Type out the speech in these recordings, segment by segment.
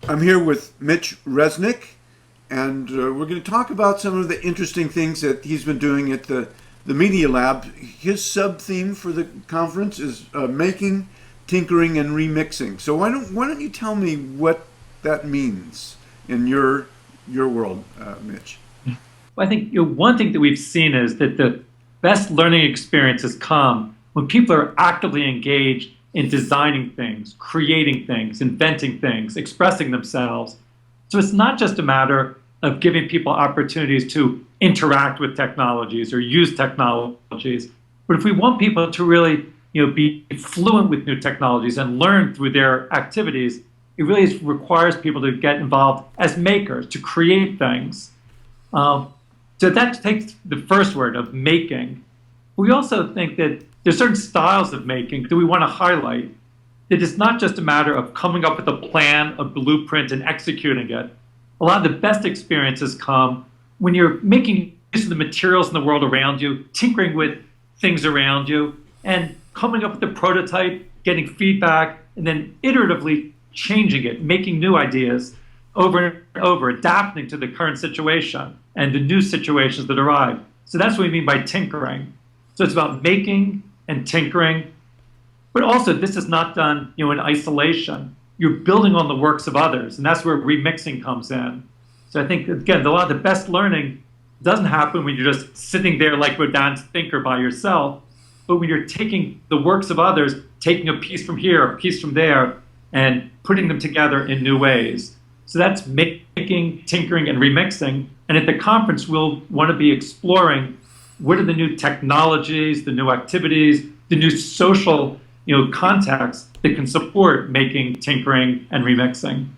I'm here with Mitch Resnick, and we're going to talk about some of the interesting things that he's been doing at the Media Lab. His sub theme for the conference is making, tinkering, and remixing. So why don't you tell me what that means in your world, Mitch? Well, I think one thing that we've seen is that the best learning experiences come when people are actively engaged in designing things, creating things, inventing things, expressing themselves. So it's not just a matter of giving people opportunities to interact with technologies or use technologies, but if we want people to really, be fluent with new technologies and learn through their activities, it really requires people to get involved as makers, to create things. Um, so that takes the first word of making. We also think that there's certain styles of making that we want to highlight. That it's not just a matter of coming up with a plan, a blueprint, and executing it. A lot of the best experiences come when you're making use of the materials in the world around you, tinkering with things around you, and coming up with a prototype, getting feedback, and then iteratively changing it, making new ideas over and over, adapting to the current situation and the new situations that arrive. So that's what we mean by tinkering. So it's about making and tinkering, but also this is not done, in isolation. You're building on the works of others, and that's where remixing comes in. So I think again, a lot of the best learning doesn't happen when you're just sitting there like Rodin's thinker by yourself, but when you're taking the works of others, taking a piece from here, a piece from there, and putting them together in new ways. So that's making, tinkering, and remixing. And at the conference, we'll want to be exploring what are the new technologies, the new activities, the new social, contexts that can support making, tinkering, and remixing.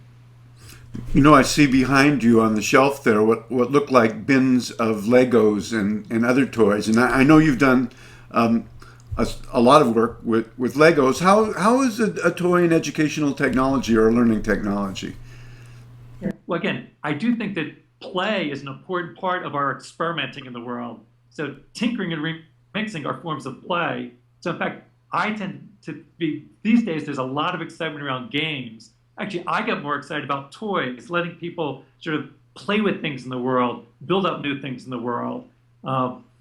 I see behind you on the shelf there what look like bins of Legos and other toys, and I know you've done a lot of work with Legos. How is a toy an educational technology or a learning technology? Well, again, I do think that play is an important part of our experimenting in the world. So tinkering and remixing are forms of play. So in fact, I tend to be, these days, there's a lot of excitement around games. Actually, I get more excited about toys, letting people sort of play with things in the world, build up new things in the world.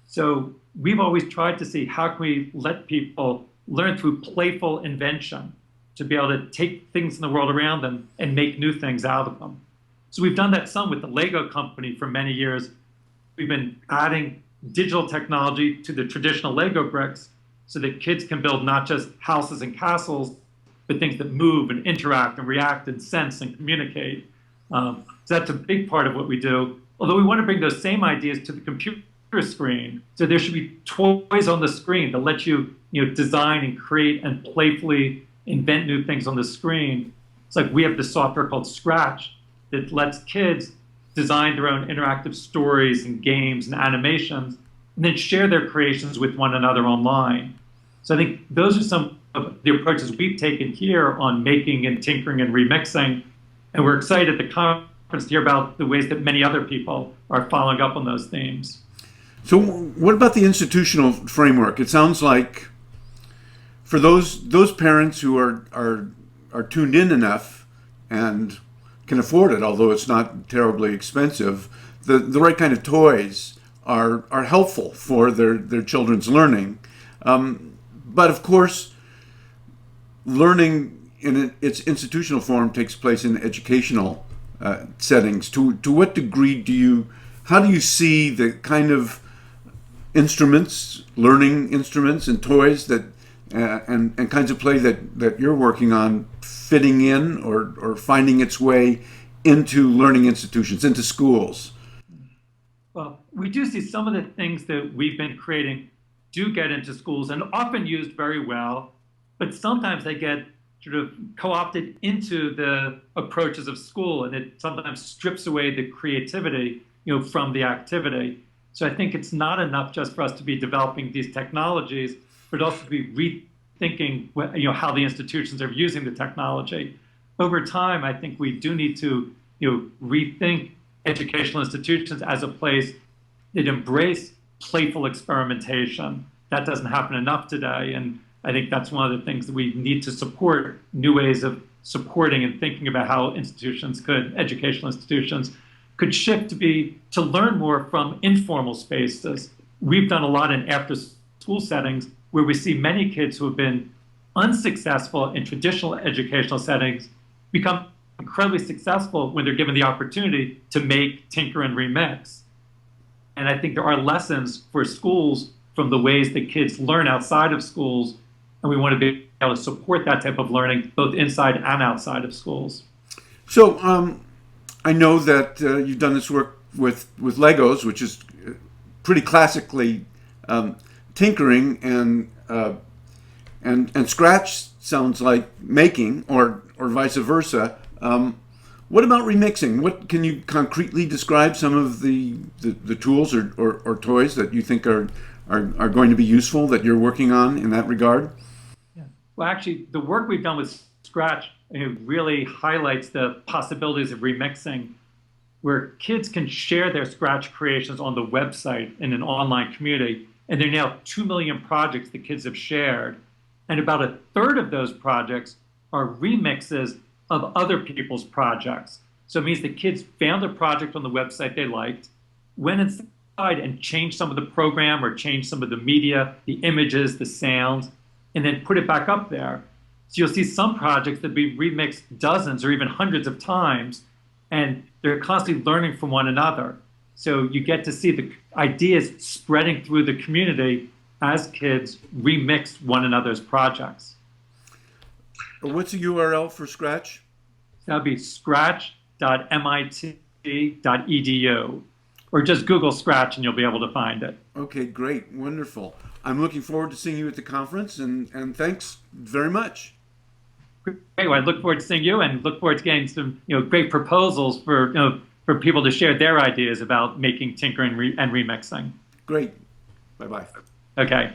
So we've always tried to see how can we let people learn through playful invention to be able to take things in the world around them and make new things out of them. So we've done that some with the Lego company for many years. We've been adding digital technology to the traditional Lego bricks so that kids can build not just houses and castles, but things that move and interact and react and sense and communicate. So that's a big part of what we do. Although we want to bring those same ideas to the computer screen. So there should be toys on the screen that let you, design and create and playfully invent new things on the screen. It's like we have this software called Scratch that lets kids design their own interactive stories and games and animations, and then share their creations with one another online. So I think those are some of the approaches we've taken here on making and tinkering and remixing. And we're excited at the conference to hear about the ways that many other people are following up on those themes. So, what about the institutional framework? It sounds like for those parents who are tuned in enough and can afford it, although it's not terribly expensive, the right kind of toys are helpful for their children's learning. But of course, learning in its institutional form takes place in educational settings. To what degree how do you see the kind of instruments, learning instruments and toys that and kinds of play that you're working on fitting in or finding its way into learning institutions, into schools? Well, we do see some of the things that we've been creating do get into schools and often used very well, but sometimes they get sort of co-opted into the approaches of school, and it sometimes strips away the creativity, from the activity. So I think it's not enough just for us to be developing these technologies, but also to be rethinking, how the institutions are using the technology. Over time, I think we do need to, rethink educational institutions as a place that embrace playful experimentation. That doesn't happen enough today, and I think that's one of the things that we need to support new ways of supporting and thinking about how educational institutions could shift to learn more from informal spaces. We've done a lot in after school settings where we see many kids who have been unsuccessful in traditional educational settings become incredibly successful when they're given the opportunity to make, tinker, and remix. And I think there are lessons for schools from the ways that kids learn outside of schools, and we want to be able to support that type of learning both inside and outside of schools. So I know that you've done this work with Legos, which is pretty classically tinkering, and Scratch sounds like making, or vice versa. What about remixing? What can you concretely describe some of the tools or toys that you think are going to be useful that you're working on in that regard? Yeah. Well, actually, the work we've done with Scratch really highlights the possibilities of remixing, where kids can share their Scratch creations on the website in an online community. And there are now 2 million projects that kids have shared. And about a third of those projects are remixes of other people's projects. So it means the kids found a project on the website they liked, went inside and changed some of the program or changed some of the media, the images, the sounds, and then put it back up there. So you'll see some projects that be remixed dozens or even hundreds of times, and they're constantly learning from one another. So you get to see the ideas spreading through the community as kids remix one another's projects. What's the URL for Scratch? That would be scratch.mit.edu, or just Google Scratch and you'll be able to find it. Okay, great, wonderful. I'm looking forward to seeing you at the conference, and thanks very much. Great. Well, I look forward to seeing you, and look forward to getting some great proposals for people to share their ideas about making, tinkering, and remixing. Great. Bye-bye. Okay.